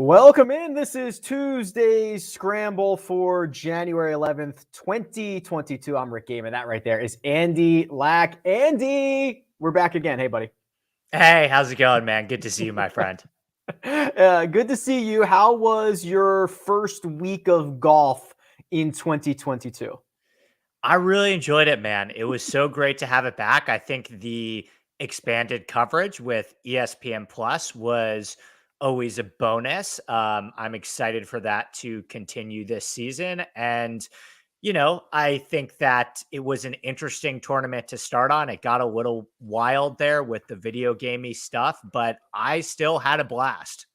Welcome in. This is Tuesday's Scramble for January 11th, 2022. I'm Rick Gehman. That right there is Andy Lack. Andy, we're back again. Hey, buddy. Hey, how's it going, man? Good to see you, my friend. Good to see you. How was your first week of golf in 2022? I really enjoyed it, man. It was so great to have it back. I think the expanded coverage with ESPN Plus was always a bonus. I'm excited for that to continue this season. And, I think that it was an interesting tournament to start on. It got a little wild there with the video gamey stuff, but I still had a blast.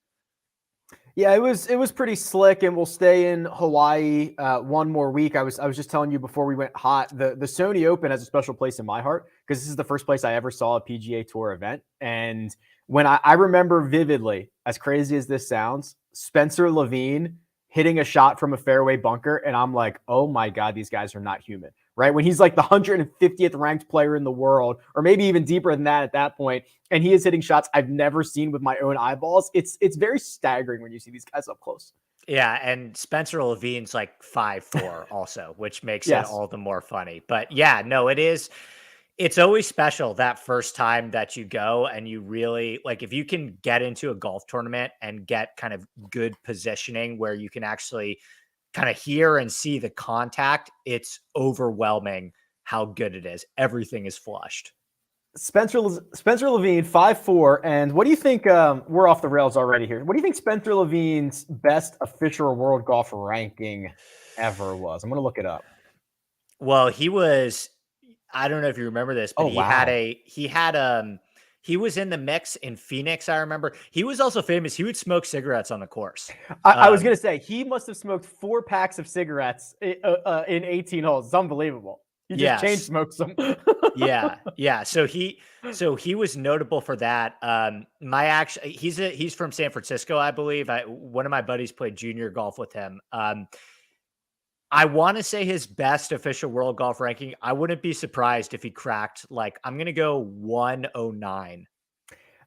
Yeah, it was pretty slick, and we'll stay in Hawaii one more week. I was just telling you before we went hot, the Sony Open has a special place in my heart because this is the first place I ever saw a PGA Tour event. And when I remember vividly, as crazy as this sounds, Spencer Levin hitting a shot from a fairway bunker, and I'm like, oh my God, these guys are not human. Right? When he's like the 150th ranked player in the world, or maybe even deeper than that at that point, and he is hitting shots I've never seen with my own eyeballs. It's very staggering when you see these guys up close. Yeah, and Spencer Levin's like 5'4" also, which makes it all the more funny. But yeah, no, it's always special that first time that you go and you really like if you can get into a golf tournament and get kind of good positioning where you can actually kind of hear and see the contact, it's overwhelming how good it is. Everything is flushed. Spencer Levin, 5'4", and what do you think? We're off the rails already here. What do you think Spencer Levin's best official world golf ranking ever was? I'm going to look it up. Well, he was. I don't know if you remember this, but he was in the mix in Phoenix. I remember he was also famous. He would smoke cigarettes on the course. I was going to say he must have smoked 4 packs of cigarettes in 18 holes. It's unbelievable. He just chain smokes them. Yeah. So he was notable for that. He's from San Francisco, I believe. One of my buddies played junior golf with him. I want to say his best official world golf ranking. I wouldn't be surprised if he cracked, I'm going to go 109.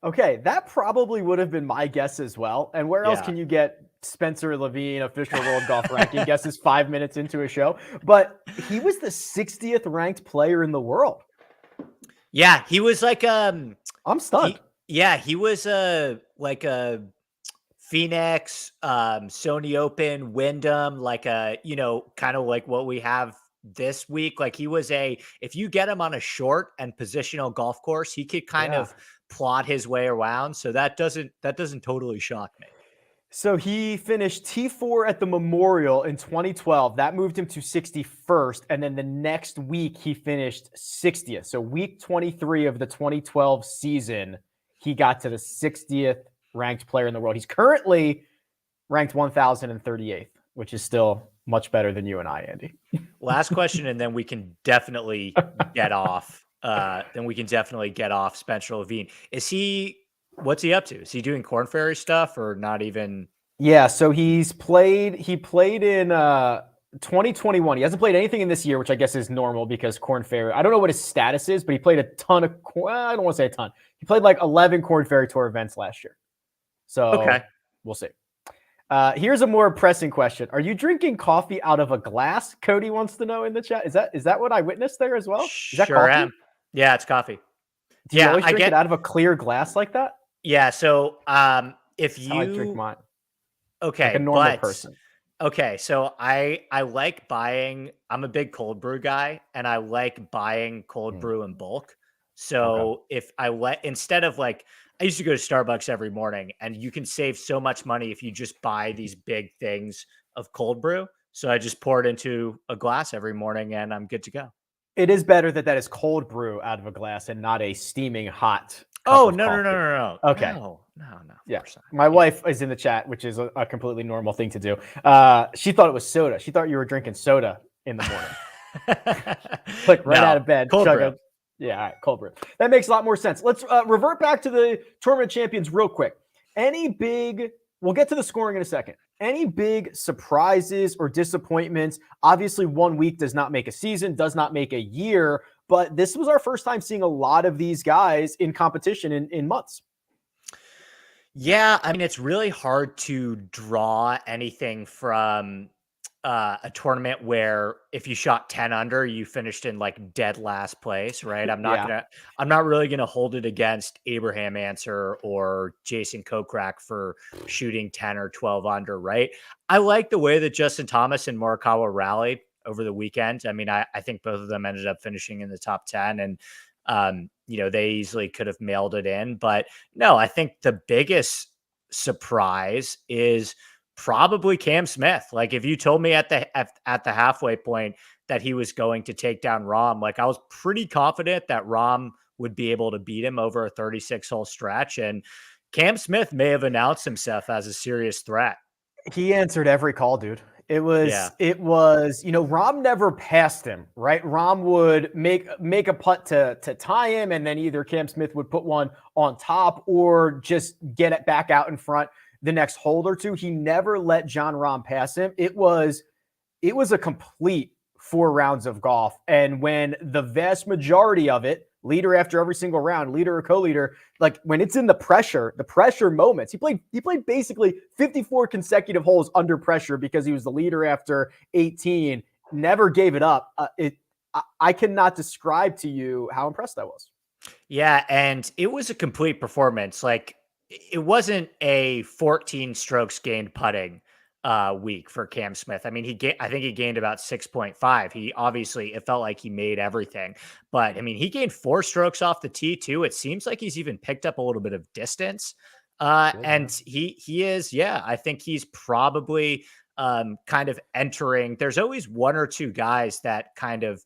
Okay, that probably would have been my guess as well. And where else can you get Spencer Levin official world golf ranking guesses 5 minutes into a show? But he was the 60th ranked player in the world. Yeah, he was like I'm stunned. He was like a Phoenix, Sony Open, Wyndham, kind of like what we have this week. Like he was if you get him on a short and positional golf course, he could kind of plot his way around. So that doesn't totally shock me. So he finished T4 at the Memorial in 2012. That moved him to 61st. And then the next week he finished 60th. So week 23 of the 2012 season, he got to the 60th ranked player in the world. He's currently ranked 1,038th, which is still much better than you and I, Andy. Last question, and then we can definitely get off. Spencer Levin. What's he up to? Is he doing Corn Ferry stuff or not even? Yeah, so he played in 2021. He hasn't played anything in this year, which I guess is normal because Corn Ferry, I don't know what his status is, but he played a ton of, I don't want to say a ton. He played like 11 Corn Ferry Tour events last year. So We'll see. Here's a more pressing question. Are you drinking coffee out of a glass? Cody wants to know in the chat. Is that what I witnessed there as well? Is that sure coffee? Am. Yeah, it's coffee. Do you always drink it out of a clear glass like that? Yeah. So if That's how I drink mine. Okay. Like a normal person. Okay. So I like buying, I'm a big cold brew guy, and I like buying cold brew in bulk. So if instead of I used to go to Starbucks every morning, and you can save so much money if you just buy these big things of cold brew. So I just pour it into a glass every morning and I'm good to go. It is better that is cold brew out of a glass and not a steaming hot. Oh, no. Okay. No. Yeah. My wife is in the chat, which is a completely normal thing to do. She thought it was soda. She thought you were drinking soda in the morning. Out of bed. Cold brew. Yeah, all right, cold brew. That makes a lot more sense. Let's revert back to the tournament champions real quick. We'll get to the scoring in a second. Any big surprises or disappointments? Obviously, 1 week does not make a season, does not make a year, but this was our first time seeing a lot of these guys in competition in months. Yeah, I mean, it's really hard to draw anything from a tournament where if you shot 10 under, you finished in like dead last place, right? Yeah. I'm not really gonna hold it against Abraham Answer or Jason Kokrak for shooting 10 or 12 under, right? I like the way that Justin Thomas and Morikawa rallied over the weekend. I mean, I think both of them ended up finishing in the top 10, and they easily could have mailed it in. But no, I think the biggest surprise is probably Cam Smith. Like if you told me at the halfway point that he was going to take down Rahm, like I was pretty confident that Rahm would be able to beat him over a 36 hole stretch, and Cam Smith may have announced himself as a serious threat. He answered every call, dude. It Yeah. was, Rahm never passed him, right? Rahm would make a putt to tie him, and then either Cam Smith would put one on top or just get it back out in front the next hole or two. He never let John Rahm pass him. It was a complete 4 rounds of golf. And when the vast majority of it, leader after every single round, leader or co-leader, like when it's in the pressure moments, he played basically 54 consecutive holes under pressure because he was the leader after 18, never gave it up. I cannot describe to you how impressed I was. Yeah, and it was a complete performance. Like it wasn't a 14 strokes gained putting week for Cam Smith. I mean, I think he gained about 6.5. He obviously it felt like he made everything. But I mean, he gained 4 strokes off the tee too. It seems like he's even picked up a little bit of distance. And he is, yeah, I think he's probably kind of entering. There's always one or two guys that kind of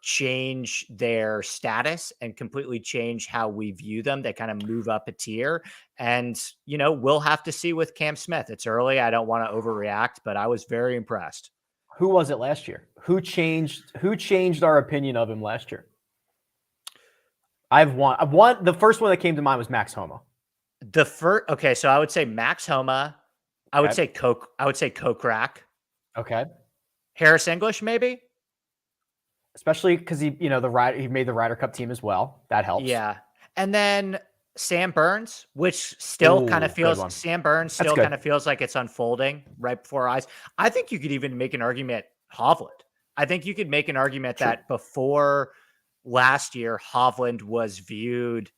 change their status and completely change how we view them. They kind of move up a tier. And, we'll have to see with Cam Smith. It's early. I don't want to overreact, but I was very impressed. Who was it last year? Who changed our opinion of him last year? I've won. The first one that came to mind was Max Homa. Okay, so I would say Max Homa. I would say Kokrak. Okay. Harris English, maybe. Especially because he made the Ryder Cup team as well. That helps. Yeah. And then Sam Burns, which still kind of feels like it's unfolding right before our eyes. I think you could even make an argument Hovland. I think you could make an argument that before last year, Hovland was viewed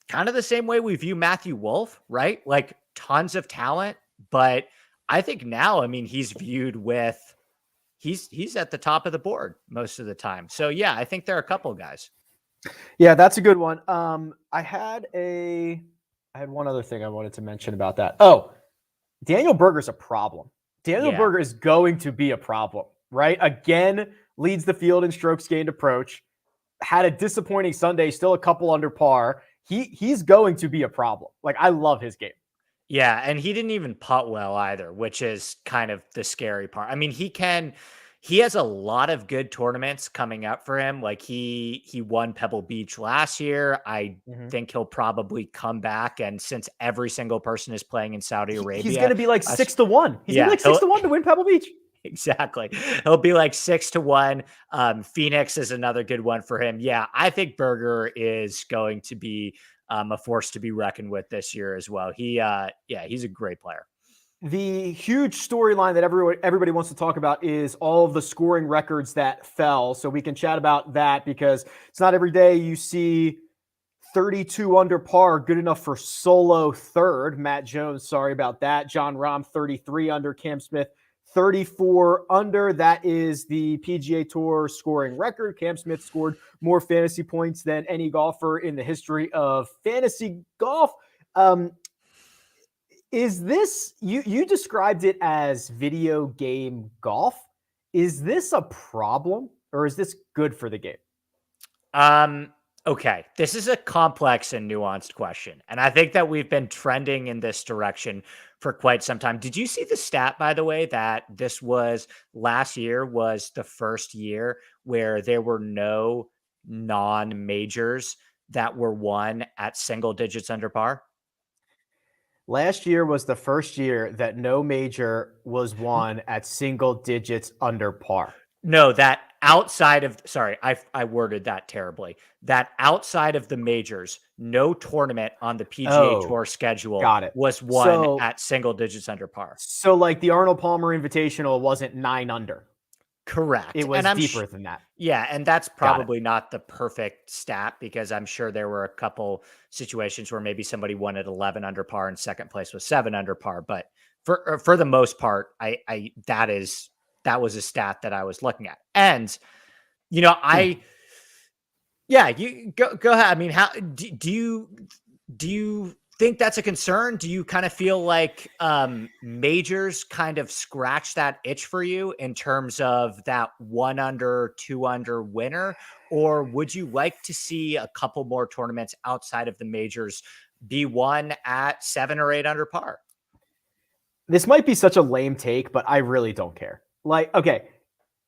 kind of the same way we view Matthew Wolff, right? Like tons of talent, but I think now, I mean, he's viewed with he's at the top of the board most of the time. So yeah, I think there are a couple of guys. Yeah, that's a good one. I had one other thing I wanted to mention about that. Oh, Daniel Berger's a problem. Daniel Berger is going to be a problem, right? Again, leads the field in strokes gained approach. Had a disappointing Sunday, still a couple under par. He's going to be a problem. Like, I love his game. Yeah, and he didn't even putt well either, which is kind of the scary part. I mean, he has a lot of good tournaments coming up for him. Like he won Pebble Beach last year. I think he'll probably come back. And since every single person is playing in Saudi Arabia, he's going to be like 6-1. He's going to be like 6-1 to win Pebble Beach. Exactly. He'll be like 6-1. Phoenix is another good one for him. Yeah, I think Berger is going to be a force to be reckoned with this year as well. He's a great player. The huge storyline that everybody wants to talk about is all of the scoring records that fell. So we can chat about that because it's not every day you see 32 under par, good enough for solo third. Matt Jones, sorry about that. John Rahm, 33 under. Cam Smith, 34 under. That is the PGA Tour scoring record. Cam Smith scored more fantasy points than any golfer in the history of fantasy golf. Is this, you described it as video game golf. Is this a problem or is this good for the game? Okay. This is a complex and nuanced question. And I think that we've been trending in this direction for quite some time. Did you see the stat, by the way, that last year was the first year where there were no non-majors that were won at single digits under par? Last year was the first year that no major was won at single digits under par. No, that outside of, sorry, I worded that terribly. That outside of the majors, no tournament on the PGA Oh, Tour schedule got it. was won So, at single digits under par. so like the Arnold Palmer Invitational wasn't 9 under. Correct. It And was deeper than that. yeah, and that's Got it. probably not the perfect stat because I'm sure there were a couple situations where maybe somebody won at 11 under par and second place was 7 under par. But for the most part, that was a stat that I was looking at. And you know, yeah, you go ahead. I mean, how do you think that's a concern? Do you kind of feel like majors kind of scratch that itch for you in terms of that 1 under, 2 under winner? Or would you like to see a couple more tournaments outside of the majors be won at 7 or 8 under par? This might be such a lame take, but I really don't care. Like, okay,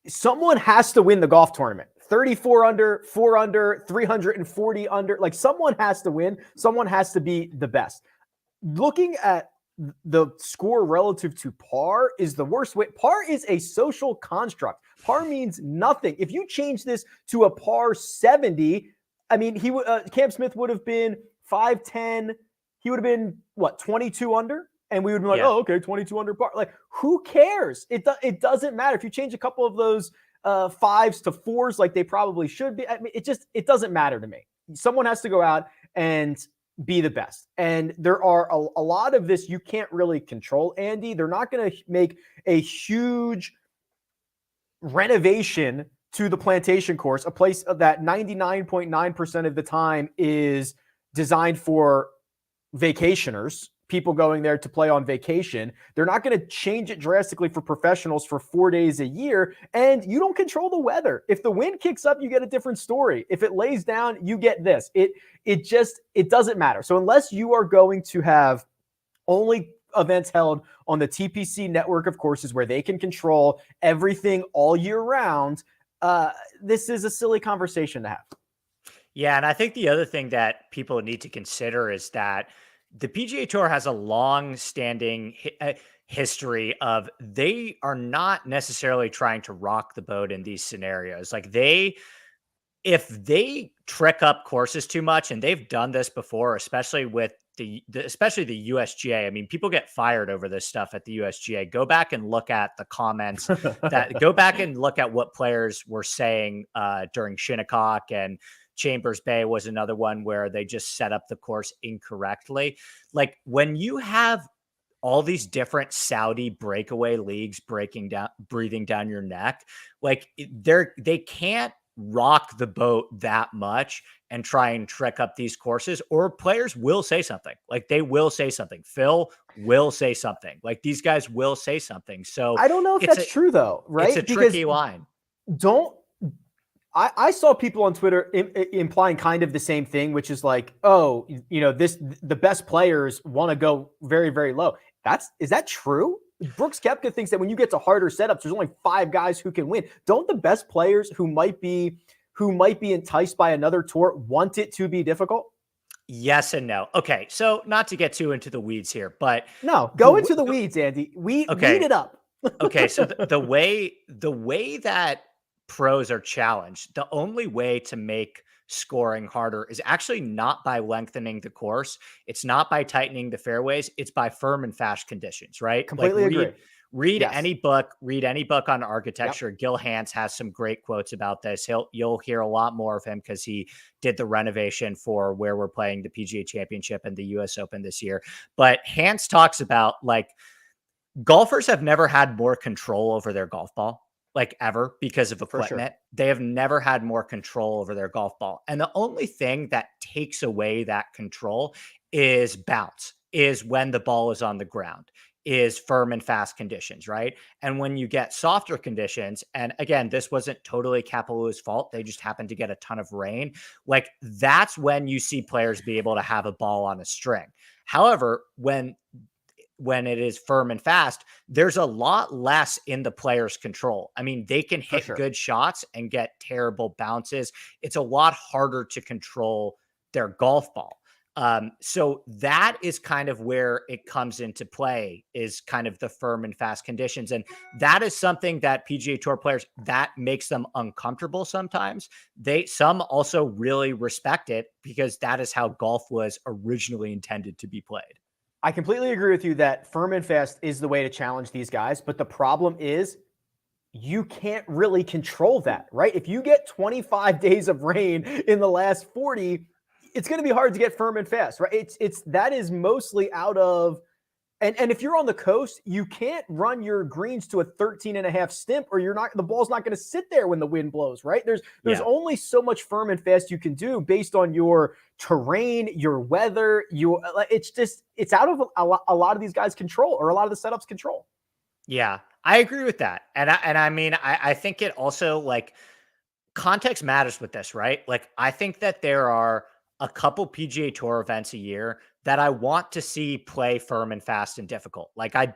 someone has to win the golf tournament. 34 under, 4 under, 340 under. Like, someone has to win. Someone has to be the best. Looking at the score relative to par is the worst way. Par is a social construct. Par means nothing. If you change this to a par 70, I mean, Cam Smith would have been 5'10. He would have been what, 22 under? And we would be like, oh, okay, 22 under par. Like, who cares? It doesn't matter. If you change a couple of those 5s to 4s like they probably should be, I mean, it doesn't matter to me. Someone has to go out and be the best. And there are a lot of this you can't really control, Andy. They're not going to make a huge renovation to the Plantation Course, a place that 99.9% of the time is designed for vacationers, people going there to play on vacation. They're not going to change it drastically for professionals for 4 days a year. And you don't control the weather. If the wind kicks up, you get a different story. If it lays down, you get this. It doesn't matter. So unless you are going to have only events held on the TPC network of courses where they can control everything all year round, this is a silly conversation to have. Yeah, and I think the other thing that people need to consider is that the PGA Tour has a long-standing history of they are not necessarily trying to rock the boat in these scenarios. Like if they trick up courses too much, and they've done this before, especially with especially the USGA. I mean, people get fired over this stuff at the USGA. Go back and look at the comments go back and look at what players were saying during Shinnecock, and Chambers Bay was another one where they just set up the course incorrectly. Like when you have all these different Saudi breakaway leagues breathing down your neck, like they can't rock the boat that much and try and trick up these courses, or players will say something. Like they will say something. Phil will say something. Like these guys will say something. So I don't know if that's true though, right? It's a tricky line. I saw people on Twitter implying kind of the same thing, which is like, oh, the best players want to go very, very low. Is that true? Brooks Koepka thinks that when you get to harder setups, there's only 5 guys who can win. Don't the best players who might be enticed by another tour want it to be difficult? Yes and no. Okay, so not to get too into the weeds here, but no, go into the weeds, Andy. Weed it up. Okay, so the way that pros are challenged, the only way to make scoring harder is actually not by lengthening the course. It's not by tightening the fairways. It's by firm and fast conditions, right? Completely agree. Read any book on architecture. Yep. Gil Hanse has some great quotes about this. You'll hear a lot more of him because he did the renovation for where we're playing the PGA Championship and the US Open this year. But Hanse talks about like golfers have never had more control over their golf ball, like ever, because of equipment. Sure. They have never had more control over their golf ball. And the only thing that takes away that control is bounce, is when the ball is on the ground, is firm and fast conditions, right? And when you get softer conditions, and again, this wasn't totally Kapalua's fault, they just happened to get a ton of rain, like that's when you see players be able to have a ball on a string. However, when it is firm and fast, there's a lot less in the player's control. I mean, they can hit good shots and get terrible bounces. It's a lot harder to control their golf ball. So that is kind of where it comes into play, is kind of the firm and fast conditions. And that is something that PGA Tour players, that makes them uncomfortable sometimes. Some also really respect it because that is how golf was originally intended to be played. I completely agree with you that firm and fast is the way to challenge these guys. But the problem is you can't really control that, right? If you get 25 days of rain in the last 40, it's going to be hard to get firm and fast, right? That is mostly out of, and if you're on the coast, you can't run your greens to a 13.5 stimp, or the ball's not going to sit there when the wind blows, right? There's only so much firm and fast you can do based on your terrain, your weather. It's out of a lot of these guys' control, or a lot of the setups' control. Yeah, I agree with that. And I mean, I think it also, like, context matters with this, right? Like, I think that there are a couple PGA Tour events a year that I want to see play firm and fast and difficult. I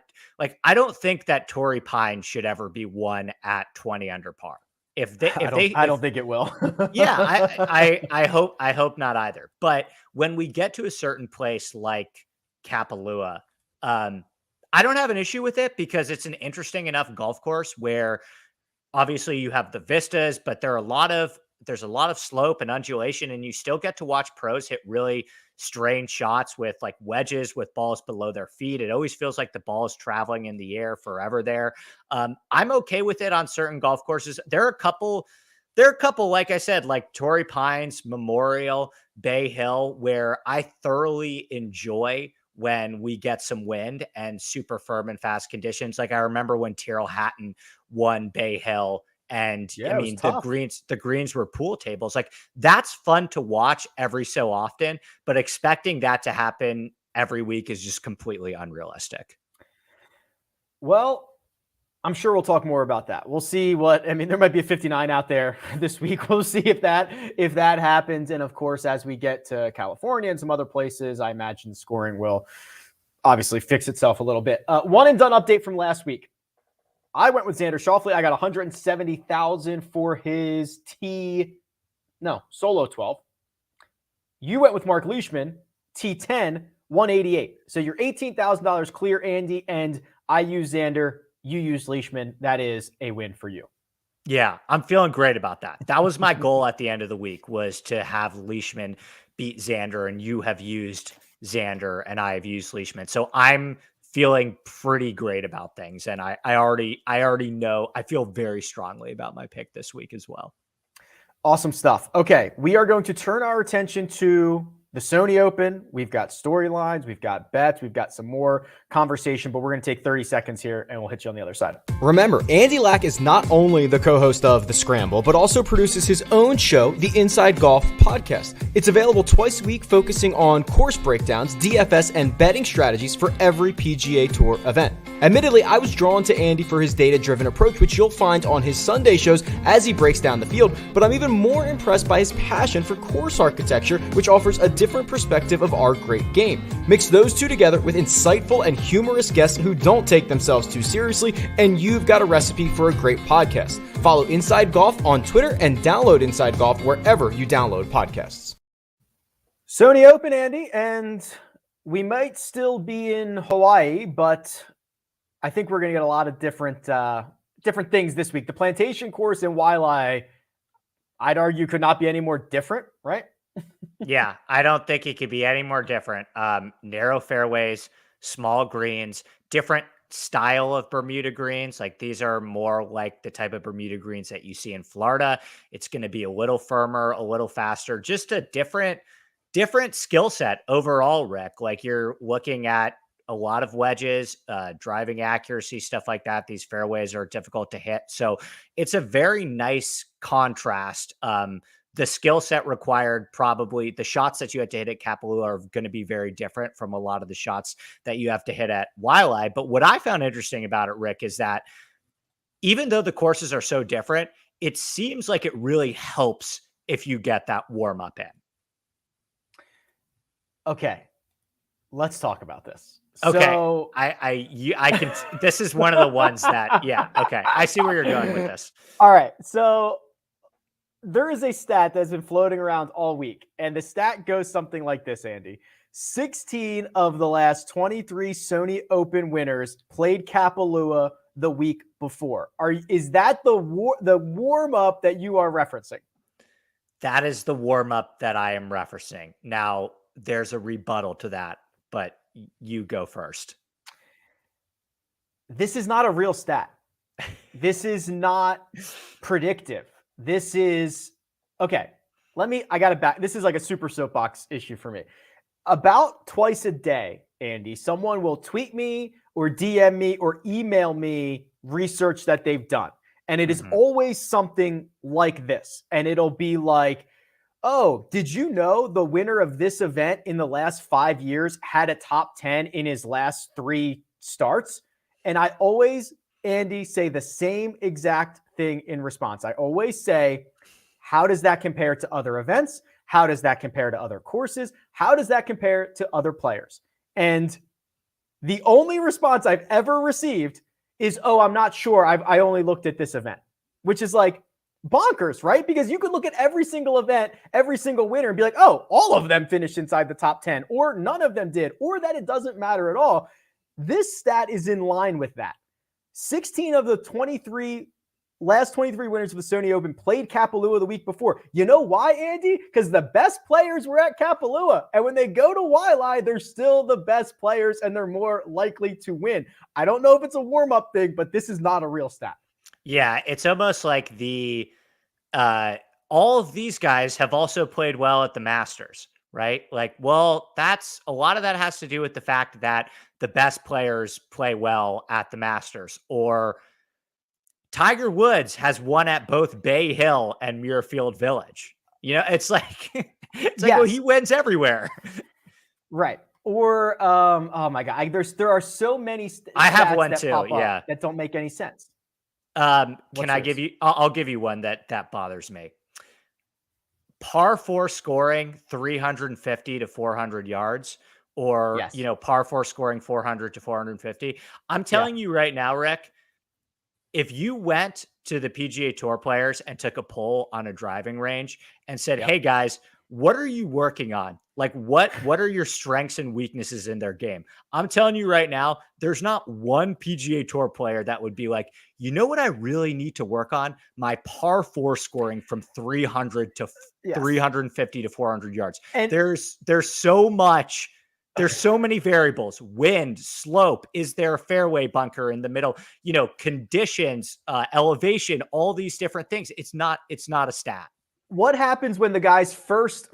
don't think that Torrey Pines should ever be won at 20 under par. I don't think it will. Yeah, I hope not either. But when we get to a certain place like Kapalua, I don't have an issue with it because it's an interesting enough golf course where obviously you have the vistas, but there's a lot of slope and undulation, and you still get to watch pros hit really strange shots with like wedges with balls below their feet. It always feels like the ball is traveling in the air forever there. I'm okay with it on certain golf courses. There are a couple, like I said, like Torrey Pines, Memorial, Bay Hill, where I thoroughly enjoy when we get some wind and super firm and fast conditions. Like I remember when Tyrrell Hatton won Bay Hill, and I mean, the greens were pool tables. Like, that's fun to watch every so often, but expecting that to happen every week is just completely unrealistic. Well, I'm sure we'll talk more about that. We'll see there might be a 59 out there this week. We'll see if that happens. And of course, as we get to California and some other places, I imagine scoring will obviously fix itself a little bit. One and done update from last week. I went with Xander Schauffele. I got 170,000 for his solo 12. You went with Mark Leishman, T10, 188. So you're $18,000 clear, Andy, and I use Xander. You use Leishman. That is a win for you. Yeah, I'm feeling great about that. That was my goal at the end of the week, was to have Leishman beat Xander, and you have used Xander and I have used Leishman. So I'm feeling pretty great about things. And I already know, I feel very strongly about my pick this week as well. Awesome stuff. Okay, we are going to turn our attention to the Sony Open. We've got storylines, we've got bets, we've got some more conversation, but we're going to take 30 seconds here and we'll hit you on the other side. Remember, Andy Lack is not only the co-host of The Scramble, but also produces his own show, the Inside Golf Podcast. It's available twice a week, focusing on course breakdowns, DFS, and betting strategies for every PGA Tour event. Admittedly, I was drawn to Andy for his data-driven approach, which you'll find on his Sunday shows as he breaks down the field, but I'm even more impressed by his passion for course architecture, which offers a different perspective of our great game. Mix those two together with insightful and humorous guests who don't take themselves too seriously, and you've got a recipe for a great podcast. Follow Inside Golf on Twitter and download Inside Golf wherever you download podcasts. Sony Open, Andy, and we might still be in Hawaii, but I think we're going to get a lot of different things this week. The Plantation course in Waialae, I'd argue, could not be any more different, right? Yeah, I don't think it could be any more different. Narrow fairways, small greens, different style of Bermuda greens. Like, these are more like the type of Bermuda greens that you see in Florida. It's going to be a little firmer, a little faster, just a different skill set overall, Rick. Like, you're looking at a lot of wedges, driving accuracy, stuff like that. These fairways are difficult to hit. So it's a very nice contrast. The skill set required, probably the shots that you had to hit at Kapalua, are going to be very different from a lot of the shots that you have to hit at Waialae. But what I found interesting about it, Rick, is that even though the courses are so different, it seems like it really helps if you get that warm up in. Okay, let's talk about this. Okay, so, I can. This is one of the ones that, yeah. Okay, I see where you're going with this. All right, so there is a stat that's been floating around all week, and the stat goes something like this, Andy. 16 of the last 23 Sony Open winners played Kapalua the week before. Is that the warm up that you are referencing? That is the warm up that I am referencing. Now, there's a rebuttal to that, but you go first. This is not a real stat. This is not predictive. This is okay. I got it back. This is like a super soapbox issue for me. About twice a day, Andy, someone will tweet me or DM me or email me research that they've done. And it is always something like this. And it'll be like, oh, did you know the winner of this event in the last 5 years had a top 10 in his last 3 starts? And I always, Andy, say the same exact thing in response. I always say, how does that compare to other events? How does that compare to other courses? How does that compare to other players? And the only response I've ever received is, oh, I'm not sure. I only looked at this event, which is like bonkers, right? Because you could look at every single event, every single winner and be like, oh, all of them finished inside the top 10, or none of them did, or that it doesn't matter at all. This stat is in line with that. 16 of the last 23 winners of the Sony Open played Kapalua the week before. You know why, Andy? Because the best players were at Kapalua. And when they go to Waialae, they're still the best players and they're more likely to win. I don't know if it's a warm-up thing, but this is not a real stat. Yeah, it's almost like all of these guys have also played well at the Masters, right? Like, well, a lot of that has to do with the fact that the best players play well at the Masters, or Tiger Woods has won at both Bay Hill and Muirfield Village. You know, it's like, well, he wins everywhere. Right. Or, oh my God, there are so many I have one too, yeah, that don't make any sense. Can I give you, I'll give you one that bothers me. Par 4 scoring 350 to 400 yards, or, par 4 scoring 400 to 450. I'm telling you right now, Rick, if you went to the PGA Tour players and took a poll on a driving range and said, hey guys, what are you working on? Like, what are your strengths and weaknesses in their game? I'm telling you right now, there's not one PGA Tour player that would be like, you know what I really need to work on? My par 4 scoring from 300 to 350 to 400 yards. And there's so much. There's so many variables: wind, slope. Is there a fairway bunker in the middle? Conditions, elevation, all these different things. It's not a stat. What happens when the guy's first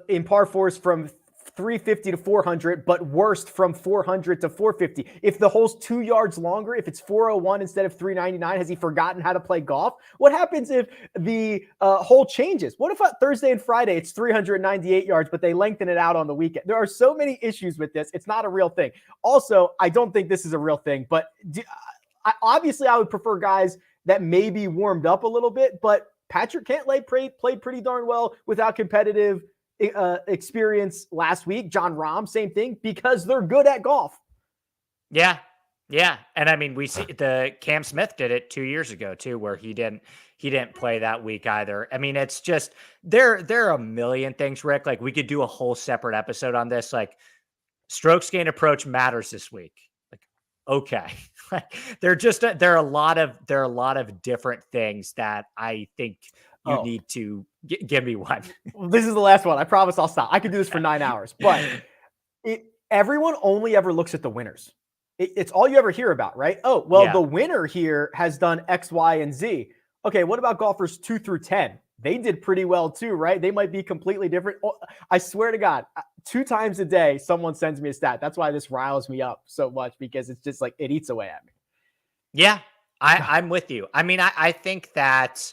in par 4s from 350 to 400, but worst from 400 to 450? If the hole's 2 yards longer, if it's 401 instead of 399, has he forgotten how to play golf? What happens if the hole changes? What if on Thursday and Friday it's 398 yards, but they lengthen it out on the weekend? There are so many issues with this. It's not a real thing. Also, I don't think this is a real thing, but obviously I would prefer guys that maybe warmed up a little bit, but Patrick Cantlay played pretty darn well without competitive experience last week. John Rahm, same thing, because they're good at golf. Yeah. And I mean, we see the Cam Smith did it 2 years ago too, where he didn't play that week either. I mean, it's just there are a million things, Rick. Like, we could do a whole separate episode on this. Like, strokes gained approach matters this week. Okay. there are a lot of different things that I think you need to give me one. Well, this is the last one. I promise I'll stop. I could do this for 9 hours, but everyone only ever looks at the winners. It's all you ever hear about, right? Oh, well, the winner here has done X, Y, and Z. Okay. What about golfers 2 through 10? They did pretty well too, right? They might be completely different. I swear to God, 2 times a day, someone sends me a stat. That's why this riles me up so much, because it's just like, it eats away at me. Yeah, I'm with you. I mean, I think that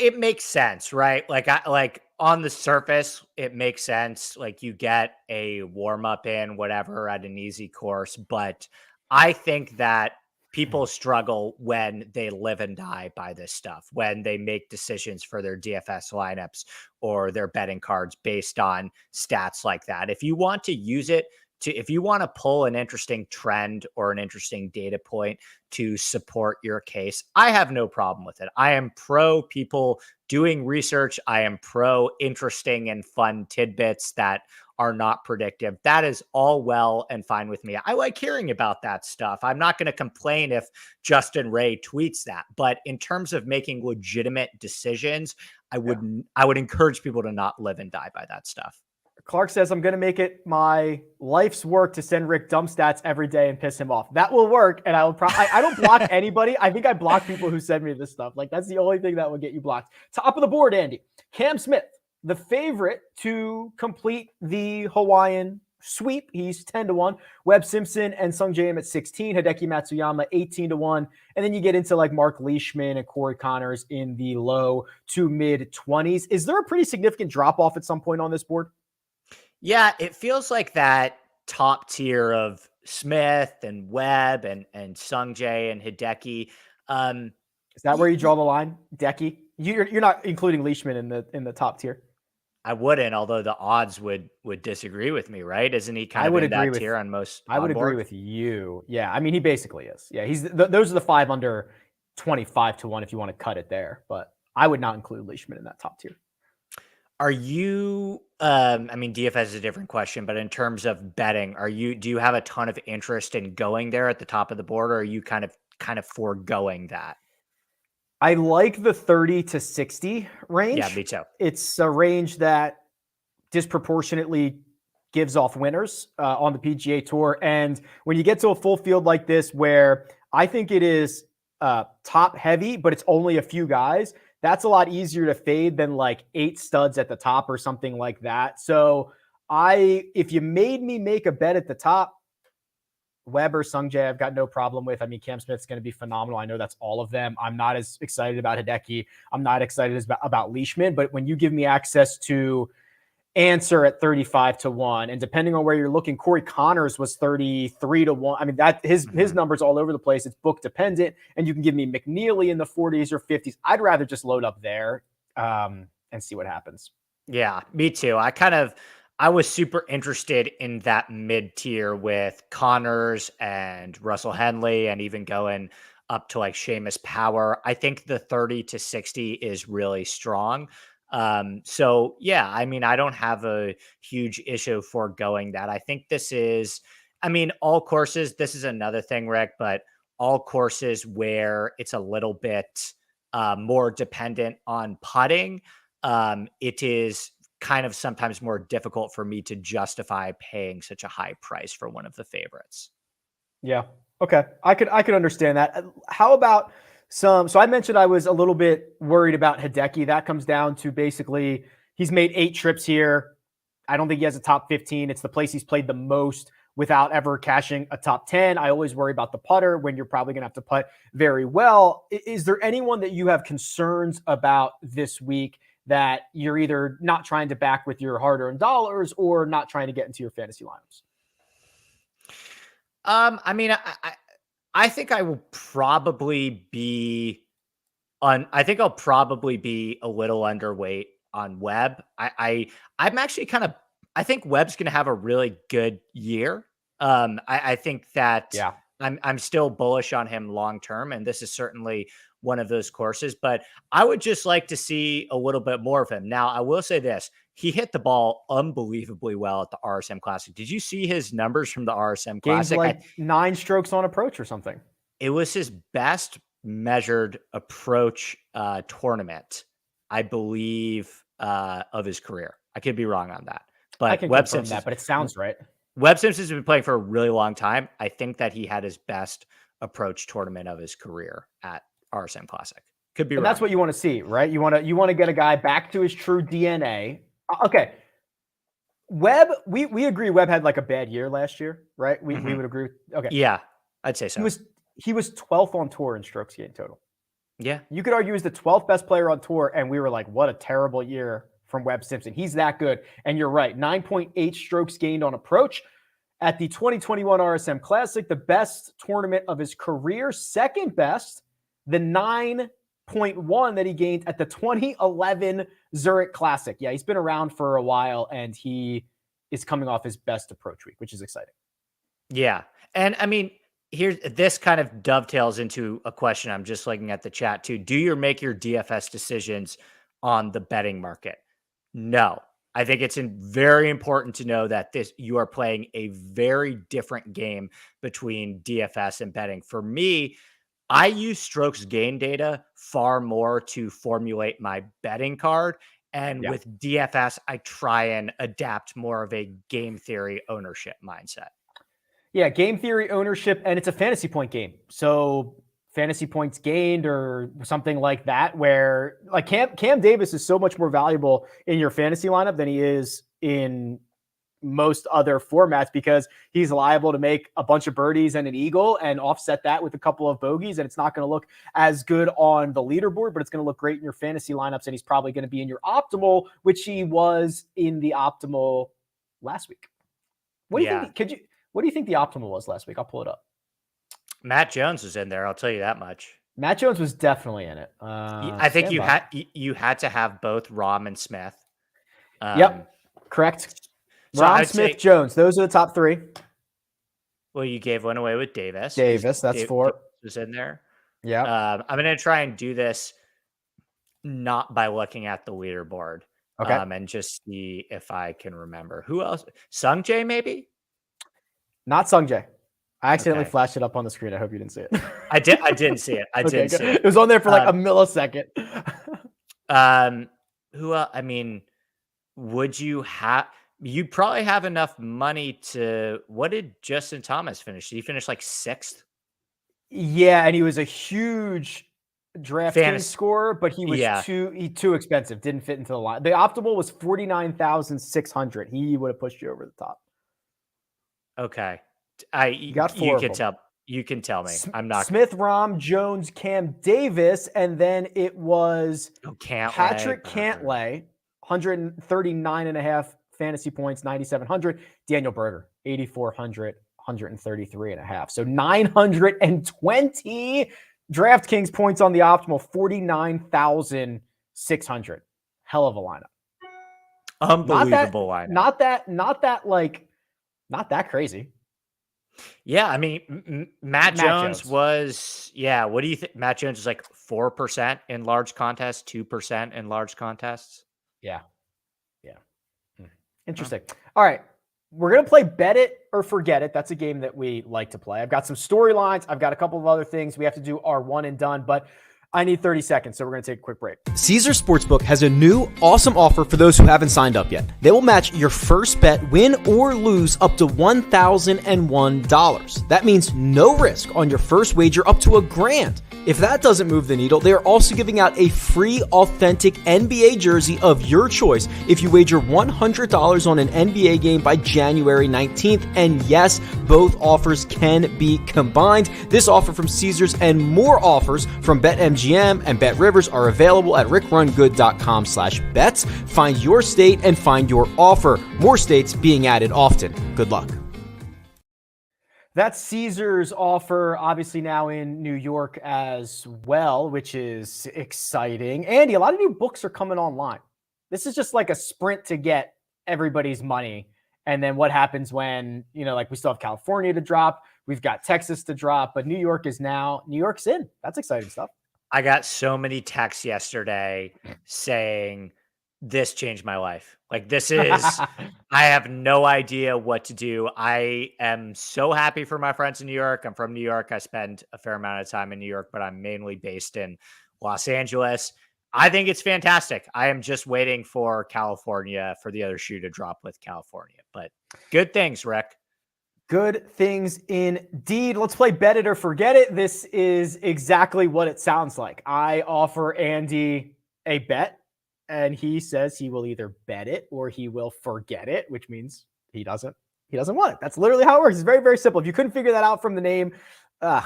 it makes sense, right? Like on the surface, it makes sense. Like, you get a warm up in whatever at an easy course, but I think that people struggle when they live and die by this stuff, when they make decisions for their DFS lineups or their betting cards based on stats like that. If you want to use it if you want to pull an interesting trend or an interesting data point to support your case, I have no problem with it. I am pro people doing research. I am pro interesting and fun tidbits that are not predictive. That is all well and fine with me. I like hearing about that stuff. I'm not going to complain if Justin Ray tweets that, but in terms of making legitimate decisions, I would encourage people to not live and die by that stuff. Clark says, I'm going to make it my life's work to send Rick dumb stats every day and piss him off. That will work. And I will I don't block anybody. I think I block people who send me this stuff. Like, that's the only thing that will get you blocked. Top of the board, Andy. Cam Smith, the favorite to complete the Hawaiian sweep. He's 10-1. Webb Simpson and Sung Jae at 16. Hideki Matsuyama 18-1. And then you get into like Mark Leishman and Corey Connors in the low to mid 20s. Is there a pretty significant drop off at some point on this board? Yeah, it feels like that top tier of Smith and Webb and Sung Jae and Hideki. Is that where you draw the line, Decky? You're not including Leishman in the top tier. I wouldn't, although the odds would disagree with me, right? Isn't he kind of in that tier on most? I would agree with you. Yeah, I mean, he basically is. Yeah, those are the 5 under 25-1 if you want to cut it there. But I would not include Leishman in that top tier. Are you, I mean, DFS is a different question, but in terms of betting, do you have a ton of interest in going there at the top of the board, or are you kind of foregoing that? I like the 30 to 60 range. Yeah, me too. It's a range that disproportionately gives off winners on the PGA Tour. And when you get to a full field like this, where I think it is top heavy, but it's only a few guys, that's a lot easier to fade than like 8 studs at the top or something like that. So if you made me make a bet at the top, Webb or Sung Jae, I've got no problem with. I mean, Cam Smith's going to be phenomenal. I know that's all of them. I'm not as excited about Hideki. I'm not excited about Leishman. But when you give me access to Answer at 35-1, and depending on where you're looking, Corey Connors was 33-1. I mean, that his numbers all over the place. It's book dependent, and you can give me McNeely in the 40s or 50s. I'd rather just load up there and see what happens. Yeah, me too. I was super interested in that mid tier with Connors and Russell Henley, and even going up to like Seamus Power. I think the 30 to 60 is really strong. So yeah, I mean, I don't have a huge issue foregoing that. I think this is, I mean, all courses, this is another thing, Rick, but all courses where it's a little bit more dependent on putting, it is kind of sometimes more difficult for me to justify paying such a high price for one of the favorites. Yeah. Okay. I could understand that. How about so I mentioned I was a little bit worried about Hideki. That comes down to basically he's made 8 trips here. I don't think he has a top 15. It's the place he's played the most without ever cashing a top 10. I always worry about the putter when you're probably going to have to putt very well. Is there anyone that you have concerns about this week that you're either not trying to back with your hard-earned dollars or not trying to get into your fantasy lineups? I mean, I think I will probably be I think I'll probably be a little underweight on Webb. I'm actually I think Webb's going to have a really good year. I think that I'm still bullish on him long-term, and this is certainly one of those courses, but I would just like to see a little bit more of him. Now, I will say this. He hit the ball unbelievably well at the RSM Classic. Did you see his numbers from the RSM Classic? Gained like 9 strokes on approach or something. It was his best measured approach tournament, I believe, of his career. I could be wrong on that. But I can confirm that, but it sounds right. Webb Simpson's been playing for a really long time. I think that he had his best approach tournament of his career at RSM Classic. Could be wrong. That's what you want to see, right? You want to get a guy back to his true DNA. Okay. Webb, we agree Webb had like a bad year last year, right? We would agree. Okay. Yeah, I'd say so. He was 12th on tour in strokes gained total. Yeah. You could argue he's the 12th best player on tour, and we were like, what a terrible year from Webb Simpson. He's that good. And you're right. 9.8 strokes gained on approach at the 2021 RSM Classic, the best tournament of his career, second best, the 9.1 that he gained at the 2011 Zurich Classic. Yeah, he's been around for a while, and he is coming off his best approach week, which is exciting. Yeah. And I mean, this kind of dovetails into a question. I'm just looking at the chat too. Do you make your DFS decisions on the betting market? No. I think it's very important to know that you are playing a very different game between DFS and betting. For me, I use strokes gain data far more to formulate my betting card. And with DFS, I try and adapt more of a game theory ownership mindset. Yeah, game theory ownership, and it's a fantasy point game. So fantasy points gained or something like that, where like Cam Davis is so much more valuable in your fantasy lineup than he is in most other formats, because he's liable to make a bunch of birdies and an eagle and offset that with a couple of bogeys. And it's not going to look as good on the leaderboard, but it's going to look great in your fantasy lineups. And he's probably going to be in your optimal, which he was in the optimal last week. What do you think? What do you think the optimal was last week? I'll pull it up. Matt Jones was in there. I'll tell you that much. Matt Jones was definitely in it. I think you had to have both Rahm and Smith. Yep, correct. So Rahm, Smith, Jones. Those are the top three. Well, you gave one away with Davis. That's 4. Was in there. Yeah. I'm going to try and do this not by looking at the leaderboard. Okay. And just see if I can remember. Who else? Sung Jae, maybe? Not Sung Jae. I accidentally flashed it up on the screen. I hope you didn't see it. I didn't see it. I didn't see it. It was on there for like a millisecond. Who else? I mean, would you have? You probably have enough money to. What did Justin Thomas finish? Did he finish like 6th? Yeah, and he was a huge DraftKings scorer, but he was too expensive. Didn't fit into the line. The optimal was 49,600. He would have pushed you over the top. Okay. You got 4. You can tell me. I'm not. Smith, Rahm, Jones, Cam Davis, and then it was Patrick Cantlay, 139.5 fantasy points, 9,700. Daniel Berger, 8,400, 133.5. So 920 DraftKings points on the optimal, 49,600. Hell of a lineup. Unbelievable lineup. Not that crazy. Yeah, I mean, Matt Jones was, what do you think? Matt Jones is like 4% in large contests, 2% in large contests. Yeah. Interesting. All right. We're going to play Bet It or Forget It. That's a game that we like to play. I've got some storylines. I've got a couple of other things. We have to do our one and done, but I need 30 seconds, so we're going to take a quick break. Caesars Sportsbook has a new awesome offer for those who haven't signed up yet. They will match your first bet, win or lose, up to $1,001. That means no risk on your first wager up to $1,000. If that doesn't move the needle, they are also giving out a free authentic NBA jersey of your choice if you wager $100 on an NBA game by January 19th. And yes, both offers can be combined. This offer from Caesars and more offers from BetMGM and BetRivers are available at RickRunGood.com/bets. Find your state and find your offer. More states being added often. Good luck. That's Caesars offer, obviously now in New York as well, which is exciting. Andy, a lot of new books are coming online. This is just like a sprint to get everybody's money. And then what happens when, like we still have California to drop. We've got Texas to drop, but New York's in. That's exciting stuff. I got so many texts yesterday saying, this changed my life. Like I have no idea what to do. I am so happy for my friends in New York. I'm from New York. I spend a fair amount of time in New York, but I'm mainly based in Los Angeles. I think it's fantastic. I am just waiting for California, for the other shoe to drop with California, but good things, Rick. Good things indeed. Let's play Bet It or Forget It. This is exactly what it sounds like. I offer Andy a bet, and he says he will either bet it or he will forget it, which means he doesn't want it. That's literally how it works. It's very, very simple. If you couldn't figure that out from the name,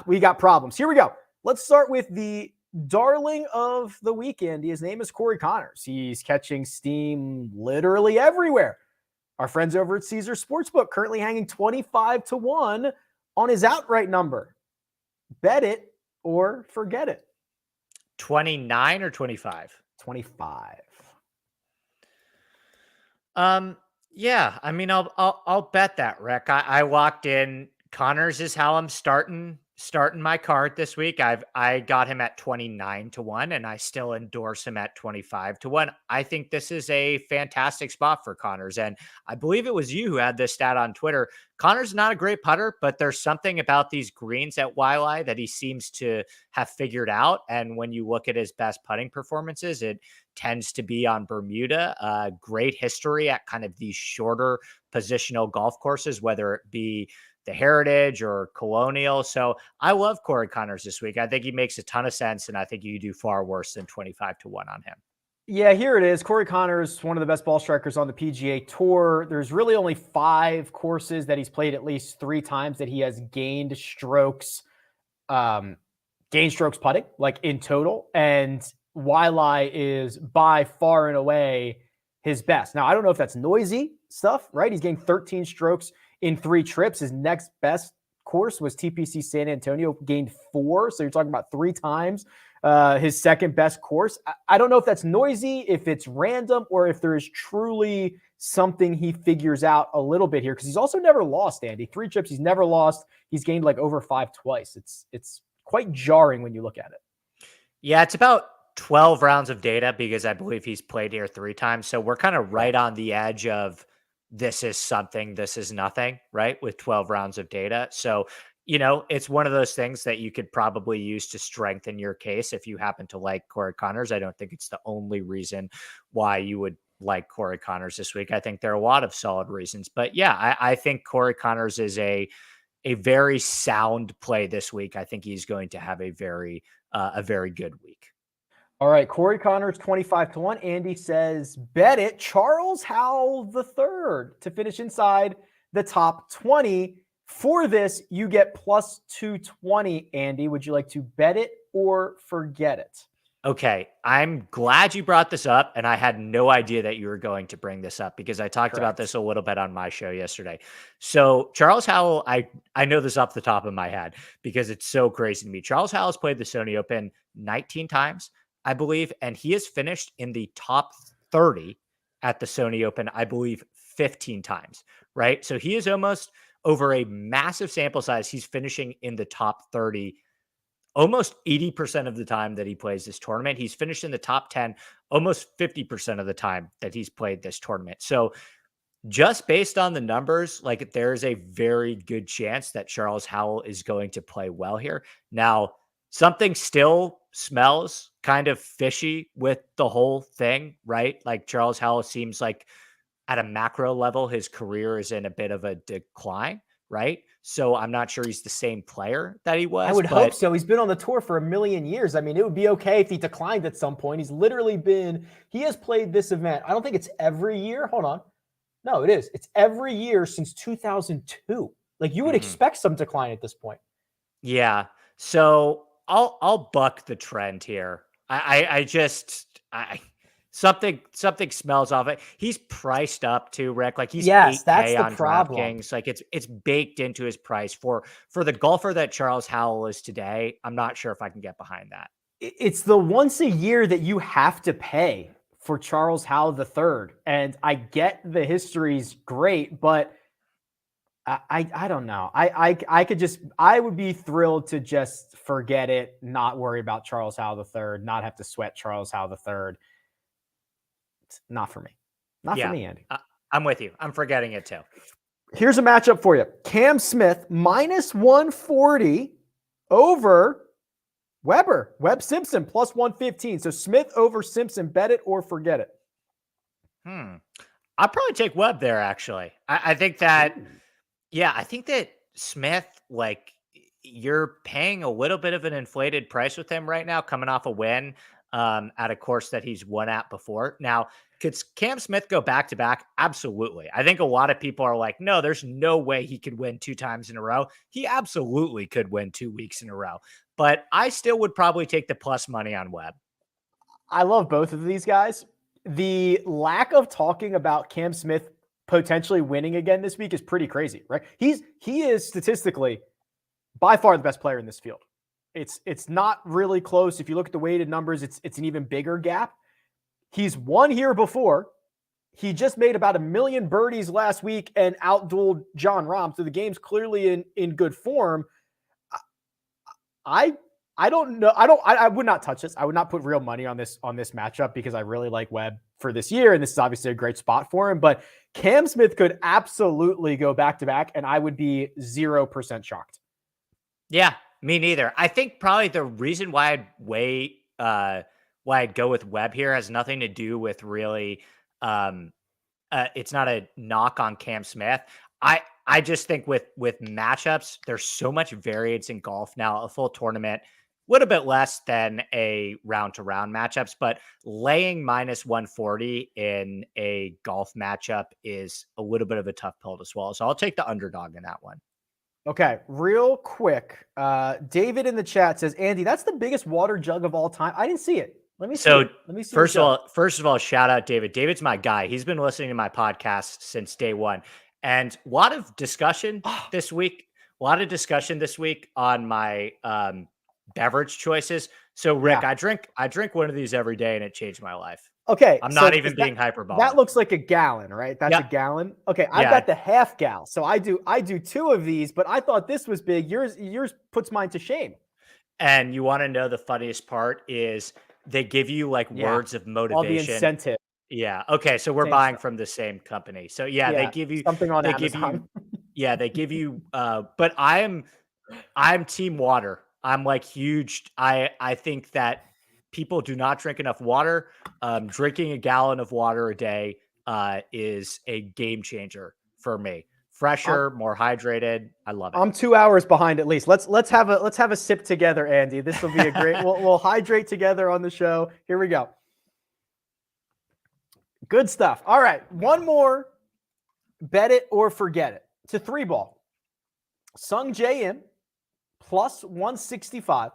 we got problems. Here we go. Let's start with the darling of the weekend. His name is Corey Connors. He's catching steam literally everywhere. Our friends over at Caesars Sportsbook currently hanging 25-1 on his outright number. Bet it or forget it. 29 or 25? 25. Yeah, I mean, I'll bet that, Rick. I locked in Connors is how I'm starting my card this week. I got him at 29-1, and I still endorse him at 25-1. I think this is a fantastic spot for Connors, and I believe it was you who had this stat on Twitter. Connors is not a great putter, but there's something about these greens at Waialae that he seems to have figured out. And when you look at his best putting performances, it tends to be on Bermuda. Great history at kind of these shorter positional golf courses, whether it be the Heritage or Colonial. So I love Corey Connors this week. I think he makes a ton of sense, and I think you do far worse than 25-1 on him. Yeah, here it is. Corey Connors, one of the best ball strikers on the PGA Tour. There's really only 5 courses that he's played at least 3 times that he has gained strokes putting, like in total. And Waialae is by far and away his best. Now, I don't know if that's noisy stuff, right? He's gained 13 strokes in 3 trips. His next best course was TPC San Antonio, gained 4. So you're talking about 3 times his second best course. I don't know if that's noisy, if it's random, or if there is truly something he figures out a little bit here, because he's also never lost, Andy. 3 trips, he's never lost. He's gained like over 5 twice. It's quite jarring when you look at it. Yeah, it's about 12 rounds of data because I believe he's played here 3 times. So we're kind of right on the edge of this is something, this is nothing, right? With 12 rounds of data. So, it's one of those things that you could probably use to strengthen your case if you happen to like Corey Connors. I don't think it's the only reason why you would like Corey Connors this week. I think there are a lot of solid reasons. But yeah, I think Corey Connors is a very sound play this week. I think he's going to have a very good week. All right, Corey Connors, 25-1. Andy says, bet it. Charles Howell III to finish inside the top 20. For this, you get plus 220, Andy. Would you like to bet it or forget it? Okay, I'm glad you brought this up, and I had no idea that you were going to bring this up because I talked about this a little bit on my show yesterday. So Charles Howell, I know this off the top of my head because it's so crazy to me. Charles Howell has played the Sony Open 19 times, I believe, and he has finished in the top 30 at the Sony Open, I believe, 15 times, right? So he is almost over a massive sample size. He's finishing in the top 30 almost 80% of the time that he plays this tournament. He's finished in the top 10 almost 50% of the time that he's played this tournament. So just based on the numbers, like there's a very good chance that Charles Howell is going to play well here. Now, something still smells kind of fishy with the whole thing, right? Like Charles Howell seems like at a macro level, his career is in a bit of a decline, right? So I'm not sure he's the same player that he was. I would hope so. He's been on the tour for a million years. I mean, it would be okay if he declined at some point. He has played this event. I don't think it's every year. Hold on. No, it is. It's every year since 2002. Like you would expect some decline at this point. Yeah. So I'll buck the trend here. Something smells off it. He's priced up too, Rick. Like he's 8K that's the on problem. DraftKings. Like it's baked into his price for the golfer that Charles Howell is today. I'm not sure if I can get behind that. It's the once a year that you have to pay for Charles Howell III. And I get the history's great, but I don't know. I would be thrilled to just forget it, not worry about Charles Howell III, not have to sweat Charles Howell III. It's not for me. Not for me, Andy. I'm with you. I'm forgetting it too. Here's a matchup for you. Cam Smith minus 140 over Webb Simpson plus 115. So Smith over Simpson, bet it or forget it. I'll probably take Webb there, actually. I think that, I think that Smith, like, you're paying a little bit of an inflated price with him right now, coming off a win at a course that he's won at before. Now, could Cam Smith go back to back? Absolutely. I think a lot of people are like, no, there's no way he could win 2 times in a row. He absolutely could win 2 weeks in a row, but I still would probably take the plus money on Webb. I love both of these guys. The lack of talking about Cam Smith potentially winning again this week is pretty crazy, right? He is statistically by far the best player in this field. It's not really close. If you look at the weighted numbers, it's an even bigger gap. He's won here before. he just made about 1 million birdies last week and outdueled Jon Rahm. So the game's clearly in good form. I don't know. I would not touch this. I would not put real money on this matchup because I really like Webb for this year. And this is obviously a great spot for him, but Cam Smith could absolutely go back to back and I would be 0% shocked. Yeah, me neither. I think probably the reason why I'd go with Webb here has nothing to do with really, it's not a knock on Cam Smith. I just think with matchups, there's so much variance in golf now. A full tournament, a little bit less than a round-to-round matchups, but laying minus 140 in a golf matchup is a little bit of a tough pill to swallow. So I'll take the underdog in that one. Okay, real quick. David in the chat says, Andy, that's the biggest water jug of all time. I didn't see it. Let me see. Let me see. First of all, shout out David. David's my guy. He's been listening to my podcast since day one. And a lot of discussion this week. A lot of discussion this week on my beverage choices. So Rick, yeah. I drink one of these every day and it changed my life. Okay. I'm not even being hyperbolic. That looks like a gallon, right? That's a gallon. Okay. I've got the half gal. So I do 2 of these, but I thought this was big. Yours puts mine to shame. And you want to know the funniest part is they give you like words of motivation. All the incentive. Yeah. Okay. So we're buying from the same company. So they give you something on Amazon. They give you, but I'm team water. I'm like huge. I think that people do not drink enough water. Drinking a gallon of water a day is a game changer for me. Fresher, more hydrated. I love it. I'm 2 hours behind at least. Let's have a sip together, Andy. This will be a great. we'll hydrate together on the show. Here we go. Good stuff. All right, one more. Bet it or forget it. It's a 3-ball. Sung Jae in plus 165